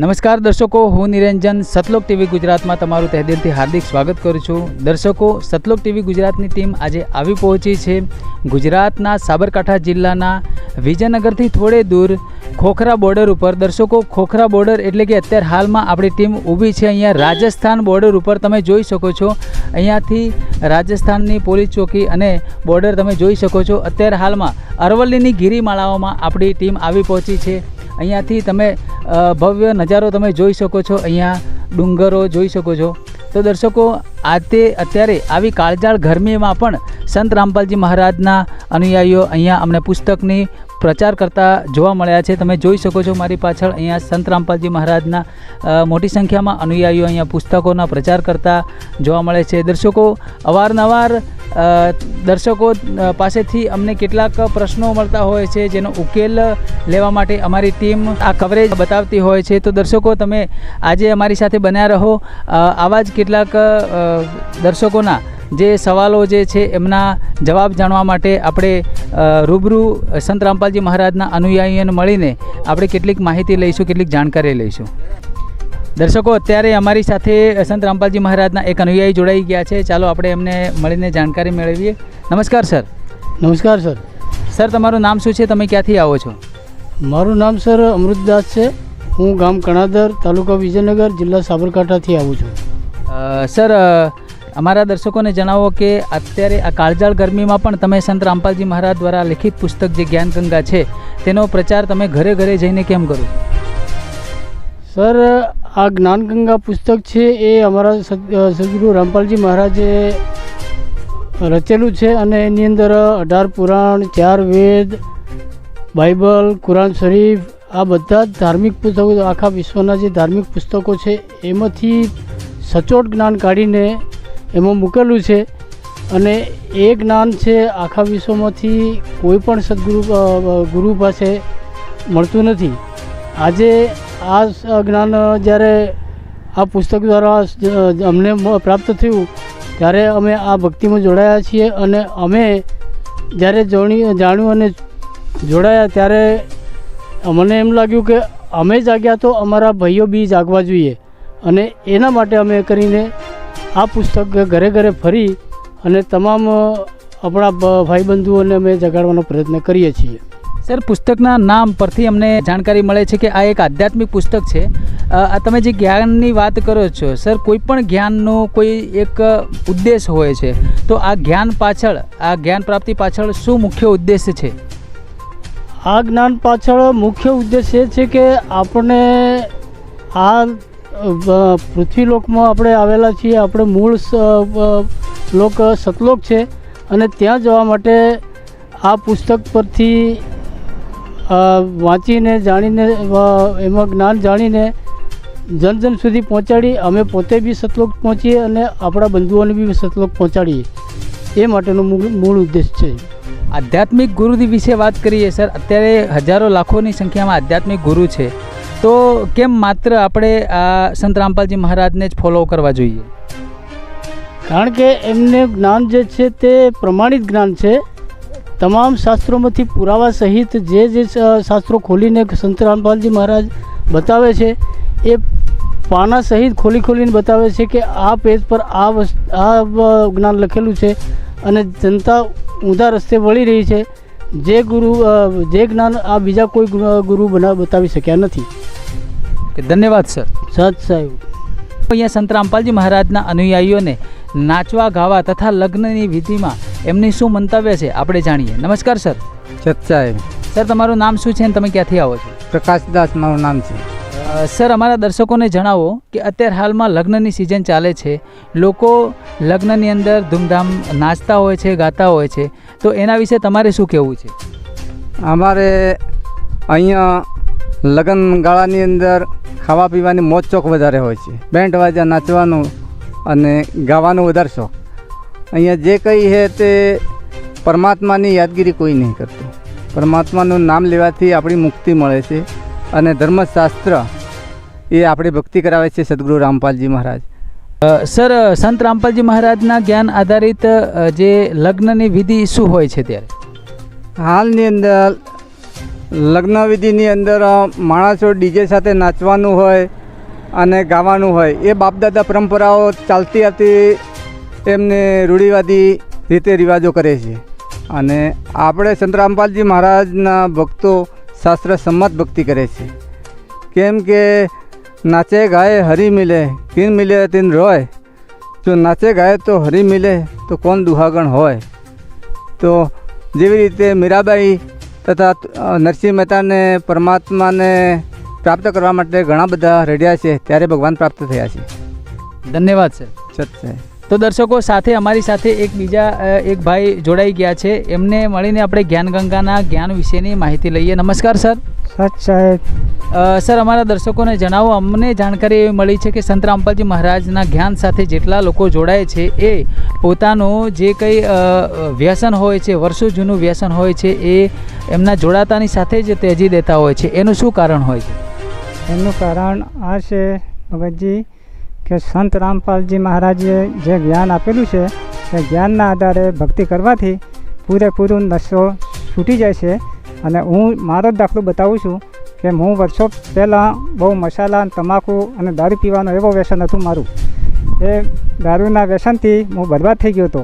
નમસ્કાર દર્શકો, હું નિરંજન સતલોક ટીવી ગુજરાતમાં તમારું તહે દિલથી હાર્દિક સ્વાગત કરું છું. દર્શકો, સતલોક ટીવી ગુજરાતની ટીમ આજે આવી પહોંચી છે ગુજરાતના સાબરકાંઠા જિલ્લાના વિજયનગરથી થોડે દૂર ખોખરા બોર્ડર ઉપર. દર્શકો, ખોખરા બોર્ડર એટલે કે અત્યારે હાલમાં આપણી ટીમ ઊભી છે અહીંયા રાજસ્થાન બોર્ડર ઉપર. તમે જોઈ શકો છો અહીંયાથી રાજસ્થાનની પોલીસ ચોકી અને બોર્ડર તમે જોઈ શકો છો. અત્યારે હાલમાં અરવલ્લીની ગિરિમાળાઓમાં આપણી ટીમ આવી પહોંચી છે. અહીંયાથી તમે ભવ્ય નજારો તમે જોઈ શકો છો, અહીંયા ડુંગરો જોઈ શકો છો. તો દર્શકો, અત્યારે આવી કાળઝાળ ગરમીમાં પણ સંત રામપાલજી મહારાજના અનુયાયીઓ અહીંયા અમને પુસ્તકની પ્રચાર કરતા જોવા મળ્યા છે. તમે જોઈ શકો છો મારી પાછળ અહીંયા સંત રામપાલજી મહારાજના મોટી સંખ્યામાં અનુયાયીઓ અહીંયા પુસ્તકોના પ્રચાર કરતા જોવા મળે છે. દર્શકો, અવારનવાર દર્શકો પાસેથી અમને કેટલાક પ્રશ્નો મળતા હોય છે જેનો ઉકેલ લેવા માટે અમારી ટીમ આ કવરેજ બતાવતી હોય છે. તો દર્શકો, તમે આજે અમારી સાથે બન્યા રહો. આવા જ કેટલાક દર્શકોના જે સવાલો જે છે એમના જવાબ જાણવા માટે આપણે રૂબરૂ સંત રામપાલજી મહારાજના અનુયાયીઓને મળીને આપણે કેટલીક માહિતી લઈશું, કેટલીક જાણકારી લઈશું. દર્શકો, અત્યારે અમારી સાથે સંત રામપાલજી મહારાજના એક અનુયાયી જોડાઈ ગયા છે. ચાલો આપણે એમને મળીને જાણકારી મેળવીએ. નમસ્કાર સર. નમસ્કાર સર. સર, તમારું નામ શું છે? તમે ક્યાંથી આવો છો? મારું નામ સર અમૃતદાસ છે. હું ગામ કણાદર, તાલુકા વિજયનગર, જિલ્લા સાબરકાંઠાથી આવું છું. સર, અમારા દર્શકોને જણાવો કે અત્યારે આ કાળઝાળ ગરમીમાં પણ તમે સંત રામપાલજી મહારાજ દ્વારા લિખિત પુસ્તક જે જ્ઞાનગંગા છે તેનો પ્રચાર તમે ઘરે ઘરે જઈને કેમ કરો? સર, આ જ્ઞાનગંગા પુસ્તક છે એ અમારા સદગુરુ રામપાલજી મહારાજે રચેલું છે અને એની અંદર 18 પુરાણ, 4 વેદ, બાઇબલ, કુરાન શરીફ, આ બધા જ ધાર્મિક પુસ્તકો, આખા વિશ્વના જે ધાર્મિક પુસ્તકો છે એમાંથી સચોટ જ્ઞાન કાઢીને એમાં મૂકેલું છે. અને એ જ્ઞાન છે આખા વિશ્વમાંથી કોઈ પણ ગુરુ પાસે મળતું નથી. આજે આ જ્ઞાન જ્યારે આ પુસ્તક દ્વારા અમને પ્રાપ્ત થયું ત્યારે અમે આ ભક્તિમાં જોડાયા છીએ. અને અમે જ્યારે જાણ્યું અને જોડાયા ત્યારે મને એમ લાગ્યું કે અમે જાગ્યા તો અમારા ભાઈઓ બી જાગવા જોઈએ. અને એના માટે અમે કરીને આ પુસ્તક ઘરે ઘરે ફરી અને તમામ આપણા ભાઈબંધુઓને અમે જગાડવાનો પ્રયત્ન કરીએ છીએ. સર, પુસ્તકના નામ પરથી અમને જાણકારી મળે છે કે આ એક આધ્યાત્મિક પુસ્તક છે. તમે જે જ્ઞાનની વાત કરો છો સર, કોઈ પણ જ્ઞાનનો કોઈ એક ઉદ્દેશ હોય છે, તો આ જ્ઞાન પાછળ, આ જ્ઞાન પ્રાપ્તિ પાછળ શું મુખ્ય ઉદ્દેશ છે? આ જ્ઞાન પાછળ મુખ્ય ઉદ્દેશ એ છે કે આપણે આ પૃથ્વીલોકમાં આપણે આવેલા છીએ. આપણે મૂળ લોક સતલોક છે અને ત્યાં જવા માટે આ પુસ્તક પરથી વાંચીને, જાણીને, એમાં જ્ઞાન જાણીને જન સુધી પહોંચાડી અમે પોતે બી સતલોક પહોંચીએ અને આપણા બંધુઓને બી સતલોક પહોંચાડીએ. એ માટેનો મૂળ ઉદ્દેશ છે. આધ્યાત્મિક ગુરુ વિશે વાત કરીએ સર. અત્યારે હજારો લાખોની સંખ્યામાં આધ્યાત્મિક ગુરુ છે, તો કેમ માત્ર આપણે આ સંત રામપાલજી મહારાજને જ ફોલો કરવા જોઈએ? કારણ કે એમને જ્ઞાન જે છે તે પ્રમાણિત જ્ઞાન છે. તમામ શાસ્ત્રોમાંથી પુરાવા સહિત જે શાસ્ત્રો ખોલીને સંત રામપાલજી મહારાજ બતાવે છે એ પાના સહિત ખોલીને બતાવે છે કે આ પેજ પર આ જ્ઞાન લખેલું છે અને જનતા ઊંધા રસ્તે વળી રહી છે. જે જ્ઞાન આ બીજા કોઈ ગુરુ બતાવી શક્યા નથી. ધન્યવાદ સર. સત સાહેબ. અહીંયા સંત રામપાલજી મહારાજના અનુયાયીઓને નાચવા, ગાવા તથા લગ્નની વિધિમાં એમની શું મંતવ્ય છે આપણે જાણીએ. નમસ્કાર સર. સત સાહેબ. સર, તમારું નામ શું છે અને તમે ક્યાંથી આવો છો? પ્રકાશદાસ મારું નામ છે. સર, અમારા દર્શકોને જણાવો કે અત્યારે હાલમાં લગ્નની સિઝન ચાલે છે. લોકો લગ્નની અંદર ધૂમધામ નાચતા હોય છે, ગાતા હોય છે, તો એના વિશે તમારે શું કહેવું છે? અમારે અહીંયા લગ્ન ગાળાની અંદર ખાવા પીવાની મોજ શોખ વધારે હોય છે. બેન્ડ વાજા, નાચવાનું અને ગાવાનું વધારે શોખ. અહીંયા જે કંઈ છે તે પરમાત્માની યાદગીરી કોઈ નહીં કરતું. પરમાત્માનું નામ લેવાથી આપણી મુક્તિ મળે છે અને ધર્મશાસ્ત્ર એ આપણી ભક્તિ કરાવે છે સદગુરુ રામપાલજી મહારાજ. સર, સંત રામપાલજી મહારાજના જ્ઞાન આધારિત જે લગ્નની વિધિ શું હોય છે ત્યારે? હાલની અંદર લગ્ન વિધિની અંદર માણસો ડીજે સાથે નાચવાનું હોય અને ગાવાનું હોય, એ બાપદાદા પરંપરાઓ ચાલતી આવતી એમને રૂઢિવાદી રીતે રિવાજો કરે છે. અને આપણે સંત રામપાલજી મહારાજના ભક્તો શાસ્ત્ર સંમત ભક્તિ કરે છે. કેમ કે નાચે ગાય હરી મિલે, કિન મિલે તિન રોય. જો નાચે ગાય તો હરી મિલે તો કોણ દુહાગણ હોય. તો જેવી રીતે મીરાબાઈ તથા નરસિંહ મહેતાને પરમાત્માને પ્રાપ્ત કરવા માટે ઘણા બધા રડ્યા છે, ત્યારે ભગવાન પ્રાપ્ત થયા છે. ધન્યવાદ સર. સત્ય. તો દર્શકો, સાથે અમારી સાથે એક ભાઈ જોડાઈ ગયા છે. એમને મળીને આપણે જ્ઞાનગંગાના જ્ઞાન વિશેની માહિતી લઈએ. નમસ્કાર સર. સાહેબ. સર, અમારા દર્શકોને જણાવો, અમને જાણકારી એવી મળી છે કે સંત રામપાલજી મહારાજના જ્ઞાન સાથે જેટલા લોકો જોડાય છે એ પોતાનું જે કંઈ વ્યસન હોય છે, વર્ષો જૂનું વ્યસન હોય છે, એ એમના જોડાતાની સાથે જ ત્યજી દેતા હોય છે. એનું શું કારણ હોય છે? એનું કારણ આ છે ભગતજી કે સંત રામપાલજી મહારાજે જે જ્ઞાન આપેલું છે એ જ્ઞાનના આધારે ભક્તિ કરવાથી પૂરેપૂરું નશો છૂટી જાય છે. અને હું મારો જ દાખલો બતાવું છું કે હું વર્ષો પહેલાં બહુ મસાલા, તમાકુ અને દારૂ પીવાનો એવો વ્યસન હતું મારું. એ દારૂના વ્યસનથી હું બરબાદ થઈ ગયો હતો.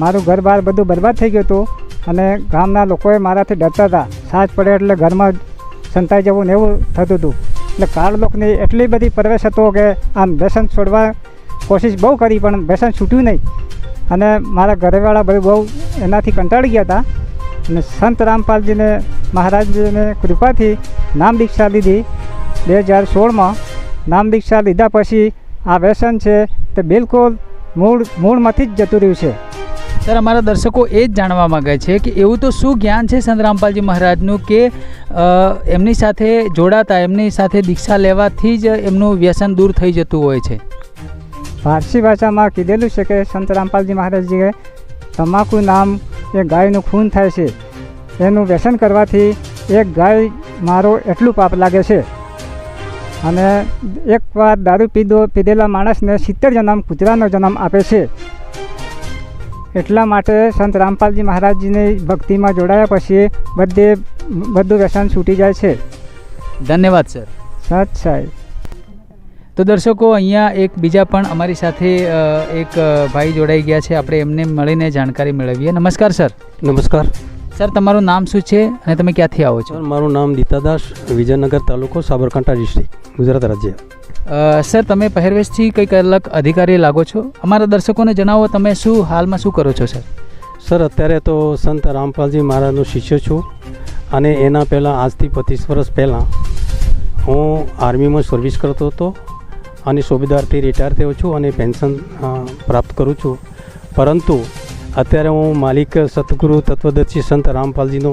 મારું ઘર બહાર બધું બરબાદ થઈ ગયું હતું. અને ગામના લોકોએ મારાથી ડરતા હતા. સાંજ પડે એટલે ઘરમાં સંતાઈ જવું ને એવું થતું હતું. એટલે કાળ લોકની એટલી બધી પરવેશ હતો કે આમ વ્યસન છોડવા કોશિશ બહુ કરી, પણ વ્યસન છૂટ્યું નહીં. અને મારા ઘરેવાળા બહુ એનાથી કંટાળી ગયા હતા. અને સંત રામપાલજીને મહારાજજીને કૃપાથી નામ દીક્ષા લીધી 2016માં. નામ દીક્ષા લીધા પછી આ વ્યસન છે તે બિલકુલ મૂળમાંથી જ જતું રહ્યું છે. સર, અમારા દર્શકો એ જ જાણવા માગે છે કે એવું તો શું જ્ઞાન છે સંત રામપાલજી મહારાજનું કે એમની સાથે જોડાતા, એમની સાથે દીક્ષા લેવાથી જ એમનું વ્યસન દૂર થઈ જતું હોય છે? પારસી ભાષામાં કીધેલું છે કે સંત રામપાલજી મહારાજજીએ તમાકુ નામ એ ગાયનું ખૂન થાય છે. એનું વ્યસન કરવાથી એક ગાય મારો એટલું પાપ લાગે છે. અને એકવાર દારૂ પીધેલા માણસને 70 જન્મ કૂતરાનો જન્મ આપે છે. એટલા માટે સંત રામપાલજી મહારાજજીની ભક્તિમાં જોડાયા પછી બધું વ્યસન છૂટી જાય છે. ધન્યવાદ સર. સત સાહેબ. તો દર્શકો, અહીંયા એક બીજા પણ અમારી સાથે એક ભાઈ જોડાઈ ગયા છે. આપણે એમને મળીને જાણકારી મેળવીએ. નમસ્કાર સર. નમસ્કાર સર, તમારું નામ શું છે અને તમે ક્યાંથી આવો છો? સર, મારું નામ દીતાદાસ, વિજયનગર તાલુકો, સાબરકાંઠા ડિસ્ટ્રિક્ટ, ગુજરાત રાજ્ય. સર, તમે પહેરવેશથી કંઈક અલગ અધિકારી લાગો છો. અમારા દર્શકોને જણાવો, તમે હાલમાં શું કરો છો? સર, અત્યારે તો સંત રામપાલજી મહારાજનો શિષ્ય છું. અને એના પહેલાં આજથી 25 વર્ષ પહેલાં હું આર્મીમાં સર્વિસ કરતો હતો અને સુબેદારથી રિટાયર થયો છું અને પેન્શન પ્રાપ્ત કરું છું. પરંતુ અત્યારે હું માલિક સતગુરુ તત્વદર્શી સંત રામપાલજીનો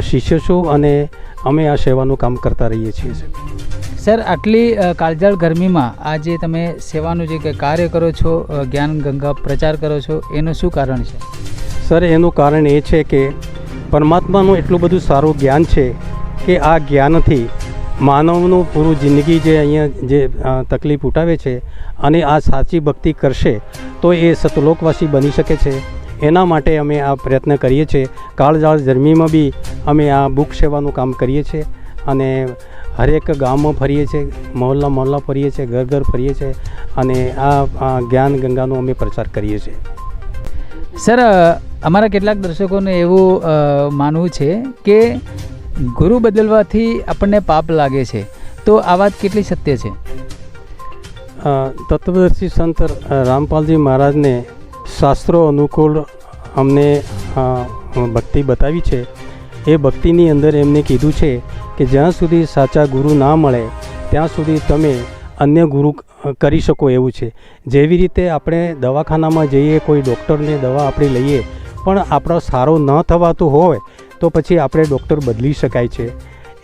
શિષ્ય છું અને અમે આ સેવાનું કામ કરતા રહીએ છીએ. સર, આટલી કાળઝાળ ગરમીમાં આ જે તમે સેવાનું જે કાર્ય કરો છો, જ્ઞાન ગંગા પ્રચાર કરો છો, એનું શું કારણ છે? સર, એનું કારણ એ છે કે પરમાત્માનું એટલું બધું સારું જ્ઞાન છે કે આ જ્ઞાનથી માનવનું પૂરું જિંદગી જે અહીંયા જે તકલીફ ઉઠાવે છે અને આ સાચી ભક્તિ કરશે તો એ સતલોકવાસી બની શકે છે. એના માટે અમે આ પ્રયત્ન કરીએ છીએ. કાળઝાળ ગરમીમાં બી અમે આ બુક સેવાનું કામ કરીએ છીએ અને હરેક ગામમાં ફરીએ છીએ, મહોલ્લા ફરીએ છીએ, ઘર ફરીએ છીએ અને આ જ્ઞાન ગંગાનો અમે પ્રચાર કરીએ છીએ. સર, અમારા કેટલાક દર્શકોને એવું માનવું છે કે ગુરુ બદલવાથી આપણને પાપ લાગે છે, તો આ વાત કેટલી સત્ય છે? તત્વદર્શી સંત રામપાલજી મહારાજને શાસ્ત્રો અનુકૂળ અમને ભક્તિ બતાવી છે. એ ભક્તિની અંદર એમને કીધું છે કે જ્યાં સુધી સાચા ગુરુ ના મળે ત્યાં સુધી તમે અન્ય ગુરુ કરી શકો એવું છે. જેવી રીતે આપણે દવાખાનામાં જઈએ, કોઈ ડૉક્ટરને દવા આપણે લઈએ, પણ આપણો સારો ન થવાતું હોય તો પછી આપણે ડૉક્ટર બદલી શકાય છે.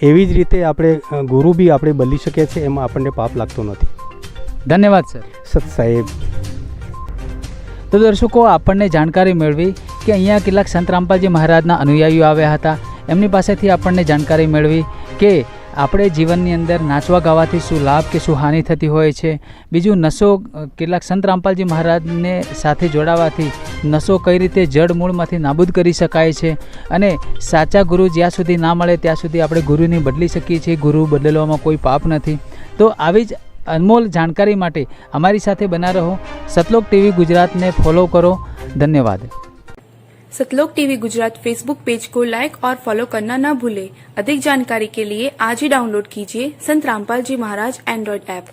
એવી જ રીતે આપણે ગુરુ બી આપણે બદલી શકીએ છીએ, એમાં આપણને પાપ લાગતો નથી. ધન્યવાદ સર. સત સાહેબ. તો દર્શકો, આપણને જાણકારી મેળવી કે અહીંયા કેટલાક સંત રામપાલજી મહારાજના અનુયાયીઓ આવ્યા હતા. એમની પાસેથી આપણને જાણકારી મેળવી કે આપણે જીવનની અંદર નાચવા ગાવાથી શું લાભ કે શું હાનિ થતી હોય છે, બીજું નશો કેટલાક સંત રામપાલજી મહારાજને સાથે જોડાવાથી નશો કઈ રીતે જડ મૂળમાંથી નાબૂદ કરી શકાય છે, અને સાચા ગુરુ જ્યાં સુધી ના મળે ત્યાં સુધી આપણે ગુરુને બદલી શકીએ છીએ. ગુરુ બદલવામાં કોઈ પાપ નથી. તો આવી જ અનમોલ જાણકારી માટે हमारी સાથે બના રહો. सतलोक टीवी गुजरात ने फॉलो करो. धन्यवाद. सतलोक टीवी गुजरात फेसबुक पेज को लाइक और फॉलो करना न भूलें. अधिक जानकारी के लिए आज ही डाउनलोड कीजिए संत रामपाल जी महाराज एंड्रॉइड ऐप.